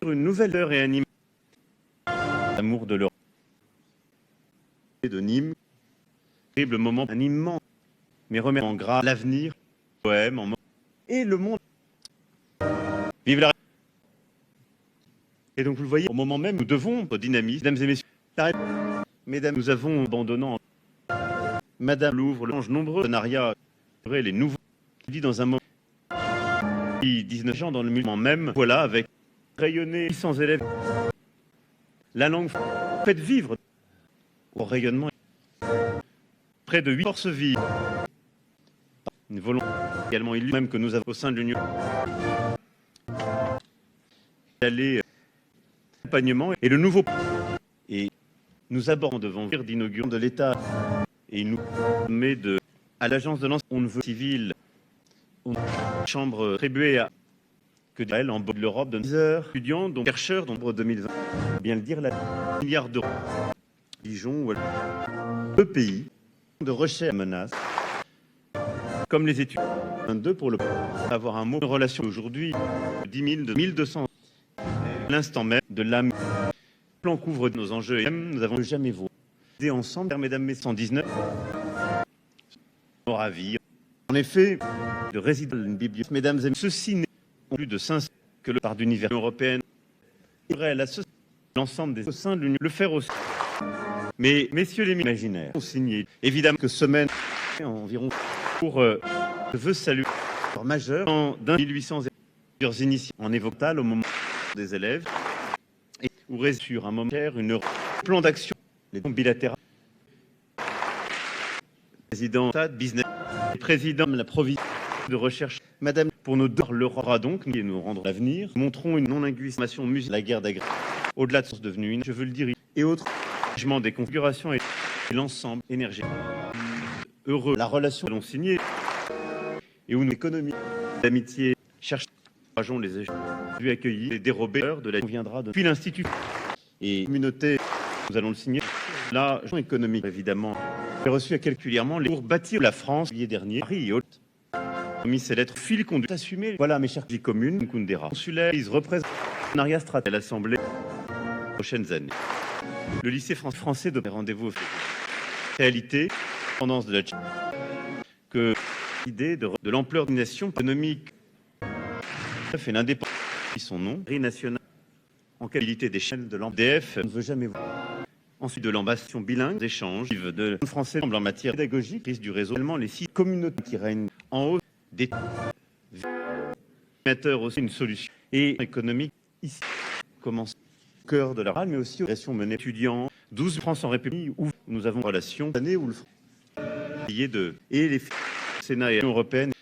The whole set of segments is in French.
une nouvelle heure et animée. L'amour de l'Europe de Nîmes. Terrible moment, un immense, mais remerciement grave, l'avenir, poème, en et le monde. Vive la. Et donc vous le voyez, au moment même, nous devons notre dynamisme, mesdames et messieurs. Mesdames, nous avons abandonnant. Madame Louvre, le nombreux partenariats, les nouveaux, qui dit dans un moment, 19 gens dans le mouvement même, voilà, avec rayonner 800 élèves. La langue fait vivre au rayonnement. Près de 8 forces vives. Une volonté également élue, même que nous avons au sein de l'Union. D'aller accompagnement et le nouveau. Et nous abordons devant d'inaugurer de l'État. Et il nous met à l'agence de l'enseignement, on ne veut civil, une chambre attribuée à que elle en bas de l'Europe de 10 heures, étudiants, dont chercheurs, dont 2020, bien le dire, la milliard d'euros. Dijon ou deux pays de recherche menace, comme les études. 22 pour avoir un mot de relation aujourd'hui, 10 000 de 1200. L'instant même de l'âme, plan couvre nos enjeux et nous avons jamais voulu ensemble, mesdames, messieurs, 119. Ravi. En effet, de résider dans une bibliothèque, mesdames et messieurs, ceci n'est plus de 500 que le part d'univers européenne. L'ensemble des au sein de l'Union le faire aussi. Mais messieurs les imaginaires ont signé évidemment que semaine environ pour je veux saluer majeur en 1800 plusieurs initiés en évoquant au moment des élèves et où reste sur un moment une plan d'action les bilatérales. Président business, président de la province de recherche, madame, pour nos deux, l'aura donc, et nous rendre l'avenir, montrons une non-linguisation musicale, la guerre d'agression, au-delà de ce devenu une, je veux le dire, et autres, changement des configurations et l'ensemble énergétique. Heureux, la relation que l'on signée, et où nous, économie, l'amitié, cherchons les échanges, lui accueillir, les dérobés de la conviendra de, puis l'Institut et communauté, nous allons le signer, la économique, évidemment. J'ai reçu particulièrement les pour bâtir la France, juillet dernier, Paris et Haute. Mis ces lettres fil conduit assumé. Voilà mes chers vie commune, Kundera. Consulaire, ils représentent partenariat stratégique à l'Assemblée les prochaines années. Le lycée français de rendez-vous réalité, tendance de la que l'idée de l'ampleur d'une nation économique fait l'indépendance qui son nom, national en qualité d'échelle de l'MDF, on ne veut jamais voir. Ensuite, de l'ambassade bilingue, d'échanges, de français en matière pédagogique, prise du réseau, les 6 communautés qui règnent en haut des médiateurs aussi une solution et économique ici commence au cœur de la râle, mais aussi aux actions menées étudiants, 12 France en République où nous avons relations années où le de et les Sénat et l'Union européenne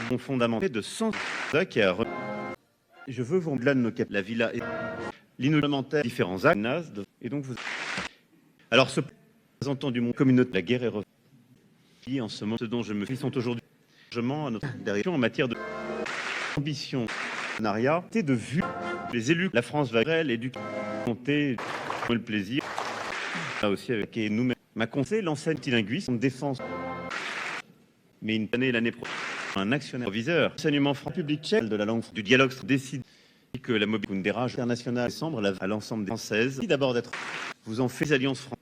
sont fondamentaux de sens qui a je veux vous au-delà de nos la villa et l'innovateur différents actes et donc vous alors ce représentant du monde communauté la guerre est revenue en ce moment ce dont je me fie sont aujourd'hui à notre direction en matière de ambition partenariat de vue les élus la France va et du compter le plaisir là aussi avec et nous-mêmes ma conseil l'enseigne multilinguiste en défense mais une année l'année prochaine un actionnaire proviseur enseignement franc public tchèque de la langue du dialogue décide que la mobilité Kundera internationale décembre à l'ensemble des Françaises. D'abord d'être, vous en faites les alliances françaises.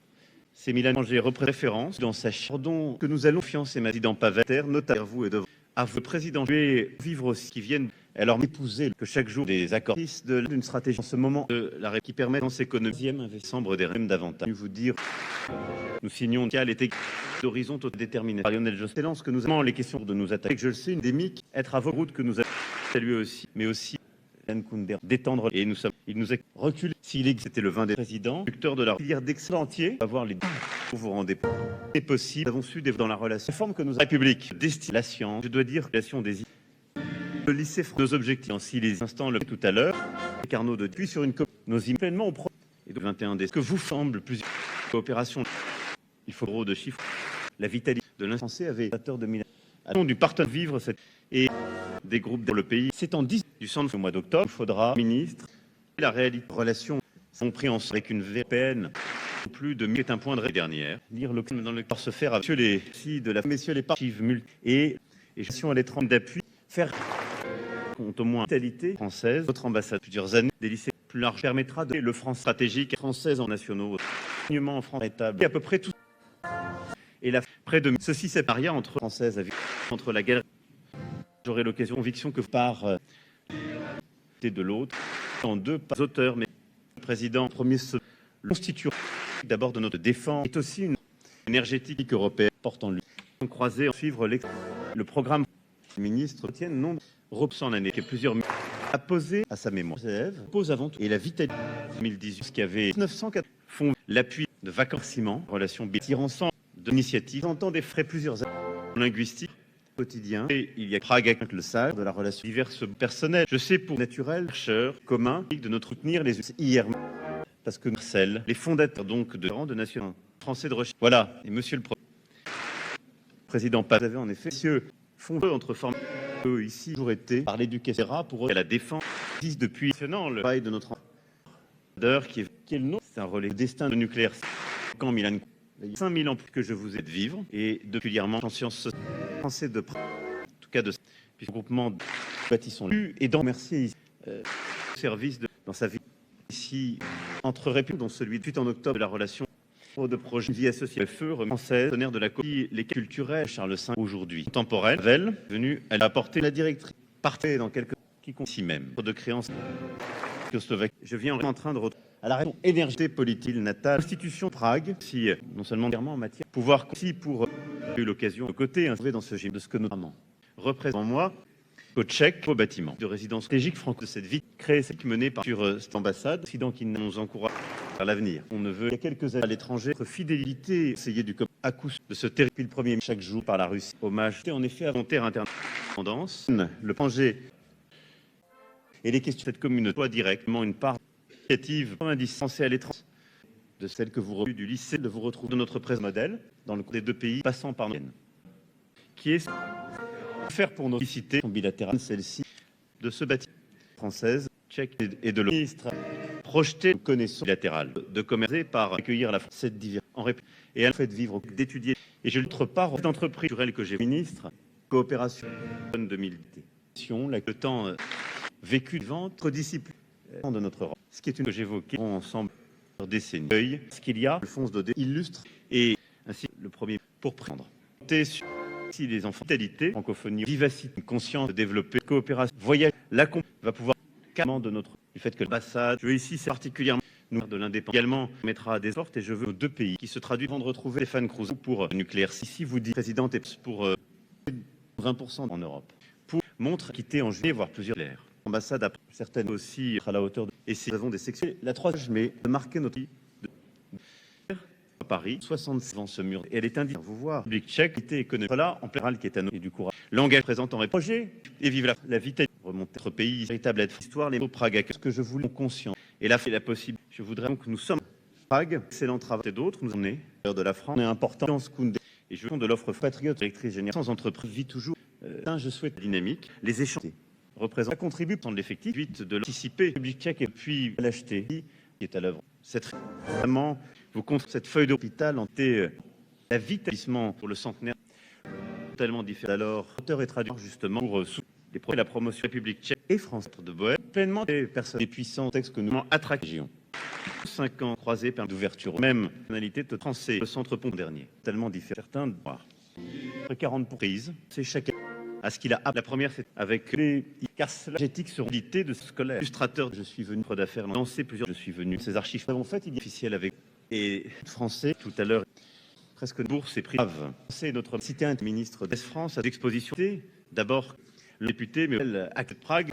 C'est Milan j'ai repris référence dans sa chardon que nous allons fiancer ma dans Pavater, notamment vous et de à vos présidents. Je vais vivre aussi qui viennent alors m'épouser que chaque jour des accords d'une stratégie en ce moment de la qui permet dans ces économies décembre des rèmes davantage. Vous dire, nous signons qu'à l'été d'horizon déterminé. Lionel Jospin lance que nous avons les questions de nous attaquer. Je le sais, une démique, être à vos routes que nous avons salué aussi, mais aussi d'étendre et nous sommes il nous a reculé s'il existe c'était le 20 des présidents producteurs de la filière d'excellent entier avoir les vous vous rendez c'est possible nous avons su dans la relation forme que nous République destine la science je dois dire création des le lycée nos objectifs si les instants le tout à l'heure Carnot de puis sur une nos pleinement au pro et de 21 des que vous semble plusieurs coopérations il faut gros de chiffres la vitalité de l'insensé avait de du partenaire vivre cette et des groupes dans le pays. C'est en 10 du centre au mois d'octobre. Il faudra, ministre, la réalité relations sont pris en avec une VPN. Plus de est un point de dernière. Lire le dans le corps se faire avec les si de la messieurs les archives multi et gestion à l'étranger d'appui faire compte au moins vitalité française. Notre ambassade, plusieurs années, des lycées plus larges, permettra de le France stratégique française en nationaux. L'enseignement en France établi à peu près tout. Et là, près de ceci, c'est paria entre françaises entre la galerie. J'aurai l'occasion, conviction que par de l'autre, en deux pas auteurs, mais le président premier se constitue d'abord de notre défense, est aussi une énergétique européenne portant lui. Croisé en suivre le programme ministre tienne nombre repoussant l'année que plusieurs a posé à sa mémoire. Pose avant tout et la vitalité 2018 ce qui avait 904 font l'appui de vacancement relations tirant ensemble d'initiatives entend des frais plusieurs linguistiques quotidien et il y a Prague avec le sage de la relation diverses personnelles. Je sais pour naturel chercheur commun de notre soutenir les hier parce que Marcel, les fondateurs donc de nations français de recherche. Voilà et monsieur le président Paz avait en effet font entre formes ici toujours été par l'éducation pour eux à la défense depuis le travail de notre ambassadeur qui est le nom c'est un relais destin de nucléaire quand Milan 5000 ans plus que je vous ai de vivre et particulièrement en sciences français de en tout cas de groupement bâtissons et d'en remercier service dans sa vie ici entre républiques dont celui de 8 en octobre de la relation de projet vie associée feu française tonnerre de la les culturels Charles V aujourd'hui temporel Vel venu elle a apporté la directrice partait dans quelques qui ici même de créance je viens en train de retrouver à la réponse énergie politique natale institution Prague si non seulement en matière pouvoir si pour eu l'occasion de côté trouver dans ce gym de ce que notamment représente moi au Tchèque au bâtiment de résidence stratégique franco de cette vie créée cette menée par sur cette ambassade incident qui nous encourage à l'avenir on ne veut il y a quelques années à l'étranger notre fidélité essayer du à coup de ce terrible le premier chaque jour par la Russie hommage en effet à volontaire interdépendance le danger et les questions de cette communauté soit directement une part initiative indispensable à l'étranger de celle que vous revenez du lycée de vous retrouver de notre présent modèle dans le cours des deux pays passant par nous qui est faire pour nos cités bilatérales celle-ci de ce bâtiment française tchèque et de l'ministre projeté connaissons bilatérale de commercer par accueillir la France cette diversité en république et elle fait vivre d'étudier et je l'autre part d'entreprise culturelle que j'ai ministre coopération 2010 le temps vécu ventre discipline de notre Europe ce qui est une que j'évoquais ensemble décennies ce qu'il y a Alphonse Daudet illustre et ainsi le premier pour prendre si les enfants qualité francophonie vivacité conscience de développer coopération voyage la va pouvoir carrément de notre du fait que l'ambassade je veux ici c'est particulièrement nous de l'indépendance également mettra des sortes et je veux nos deux pays qui se traduisent vont retrouver Stéphane Cruz pour nucléaire si vous dites présidente et pour 20% en Europe pour montre quitter en juillet voire plusieurs l'air ambassade à certaines aussi à la hauteur de et si nous avons des sections la 3 mai de marquer notre Paris 66 ans ce mur et elle est indiquée vous voir public tchèque économique là en pleural qui est à nous et du courage langage présentant les projets et vive la vitesse remonter notre pays véritable être histoire les mots Prague ce que je voulais conscient et là fait la possible je voudrais donc nous sommes Prague excellent travail et d'autres nous en est de la France est important dans ce et je veux de l'offre patriote électrique générale sans entreprise vit toujours je souhaite dynamique les échanges représente contribue dans l'effectif 8 de l'anticiper public tchèque et puis l'acheter qui est à l'œuvre cette vraiment vous compte cette feuille d'hôpital en la vitalisement pour le centenaire tellement différent alors auteur et traducteur justement pour les projets la promotion République tchèque et France de Bohème pleinement des personnes des puissants textes que nous attraction 5 ans croisés par d'ouverture même personnalité de français le centre pont dernier tellement différent certains de voir 40 pour prise c'est chacun à ce qu'il a la première c'est avec les éthiques sur l'idée de scolaire illustrateur je suis venu d'affaires lancer plusieurs je suis venu ces archives en fait il est officiel avec et français tout à l'heure presque bourse et prix c'est notre cité un ministre d'Est France à l'exposition d'abord le député mais acte de Prague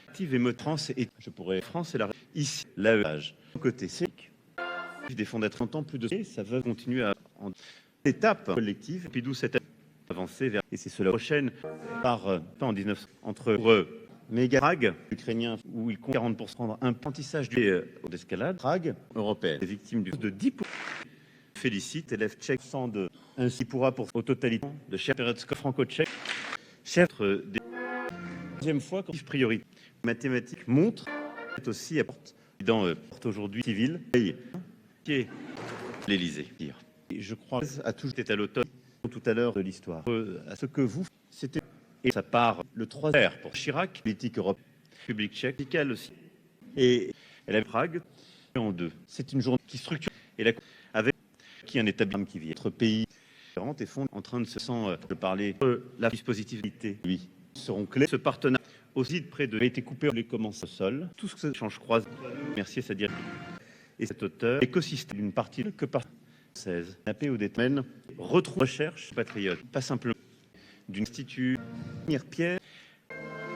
active et me France et je pourrais France et la ici l'âge côté c'est des fondateurs en plus de ça va continuer à en étape collective puis d'où cette avancée vers et c'est cela prochaine par pas en 19 entre méga Prague ukrainien où il compte 40% prendre un apprentissage d'escalade Prague européenne les victimes de 10% félicite élève tchèque 102 ainsi pourra pour au totalité de chef Peretsko franco-tchèque chef des deuxième fois quand priorité mathématiques montre aussi apporte dans porte aujourd'hui civil qui est l'Élysée et je crois à tout était à l'automne tout à l'heure de l'histoire à ce que vous c'était et ça part le 3 R pour Chirac, politique européenne, République tchèque, elle aussi. Et elle a Prague en deux. C'est une journée qui structure et la avec qui un établissement qui vit notre pays différent et fond en train de se sentir de parler de la dispositivité. Oui, seront clés. Ce partenariat aussi de près de a été coupé, on les commence au sol. Tout ce que ça change croise. Merci à sa direction. Et cet auteur, écosystème d'une partie que par 16. La paix au détail, retrouve recherche patriote, pas simplement d'une institut, pierre.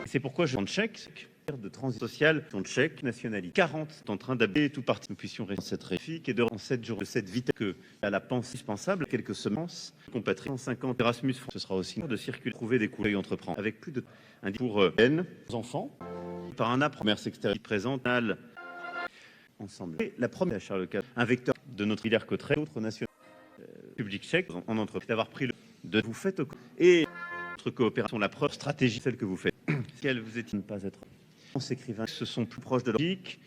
C'est pourquoi je demande chèque de transition sociale, ton chèque nationalité 40 est en train d'habiller tout parti. Nous puissions rester cette réfique et de en 7 jours de cette vitesse que à la pensée indispensable, quelques semences, compatriotes 150 Erasmus, ce sera aussi de circuler, trouver des couleurs et entreprendre avec plus de un pour N enfants par un commerce extérieur qui présente ensemble. Et la première Charles IV, un vecteur de notre filière Cotteret, d'autres nations public tchèque en entreprise d'avoir pris le de vous faites et notre coopération, la preuve stratégique, celle que vous faites, quelle vous est-il ne pas être écrivains se sont plus proches de leur logique,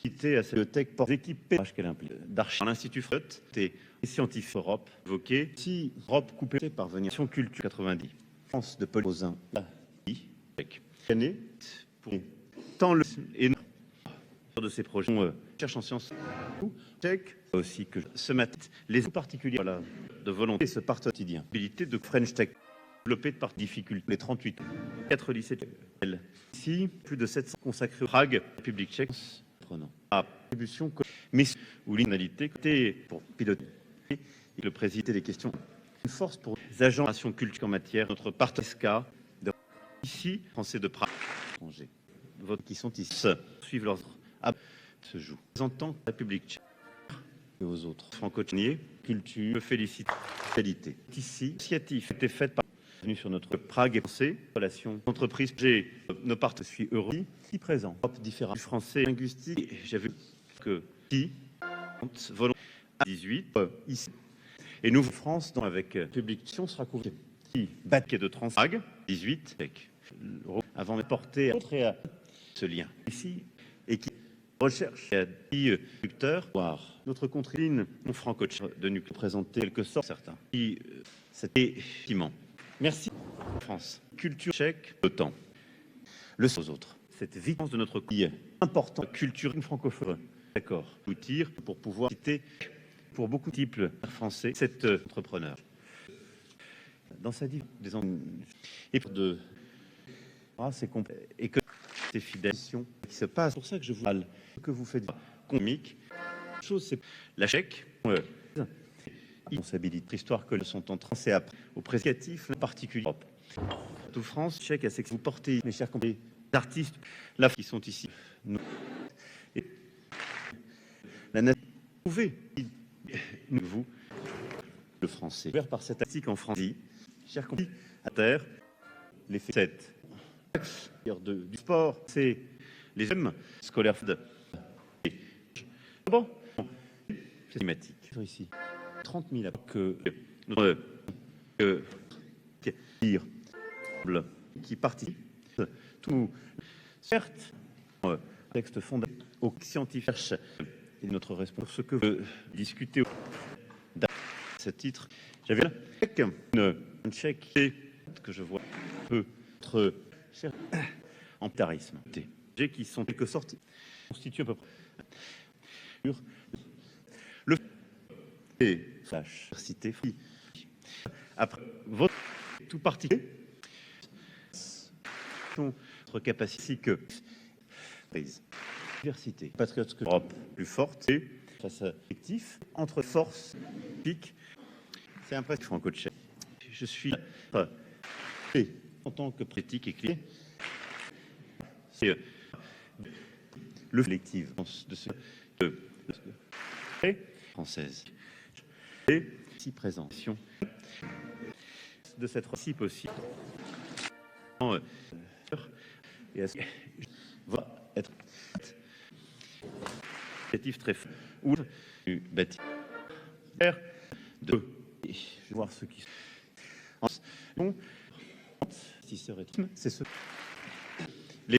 à cette bibliothèque pour l'équipe qu'elle implique d'archives l'Institut Freud et scientifiques Europe évoqué si Europe coupée par venir sur culture 90 France de Paul Rosin année pour tant le et de ces projets cherche en sciences tchèque aussi que ce matin les particuliers voilà, de volonté ce partenariat quotidien habilité de French Tech développé de par difficulté les 38 4 lycées ici plus de 700 consacrés au Prague République tchèque prenant à attribution mais où l'inalité côté pour piloter le président des questions une force pour les agences culturelles en matière notre partenariat de ici français de Prague étrangers votes qui sont ici suivent leurs se joue en tant que République tchèque et aux autres franco-tchèques culture me félicite qualité ici l'initiative était faite par venu sur notre Prague et pensée relations entreprises j'ai nos partenaires suis heureux ici présent différents du français linguistique j'ai vu que qui volonté à 18 ici et nous France dans avec public sera couvert qui baquet de Transprague 18 avec avant de porter à ce lien ici et qui recherche à dit voir notre contribune mon franco de nous présenter quelque sorte certains qui c'était effectivement merci France culture tchèque autant le aux autres cette vitesse de notre pays important culture francophone d'accord outir pour pouvoir citer pour beaucoup de types français cet entrepreneur dans sa vie des et de c'est et que ces fidélisations qui se passent pour ça que je vous parle que vous faites comique chose c'est la chèque responsabilité histoire que le sont en train c'est au prédicatif particulier tout France chèque à ce que vous portez mes chers collègues d'artistes là qui sont ici nous et la nation pouvez vous le français ouvert par cette tactique en France chers collègues à terre les faits du sport c'est les thèmes scolaires bon c'est climatique ici 30 000 que notre dire qui participent tout certes texte fondateur aux scientifiques et notre responsable ce que veut discuter à ce titre j'avais là un chèque que je vois peu entre en tarisme qui sont quelque sorte constituent à peu près le et flash cité après votre tout particulier notre capacité que prise diversité patriote que l'Europe plus forte et face à effectif entre forces pique c'est un presque franco-tchèque je suis en tant que critique et clé c'est le collectif de ce française et si présentation de cette récit possible et va être très fort ou bâti de voir ce qui bon si serait c'est ce les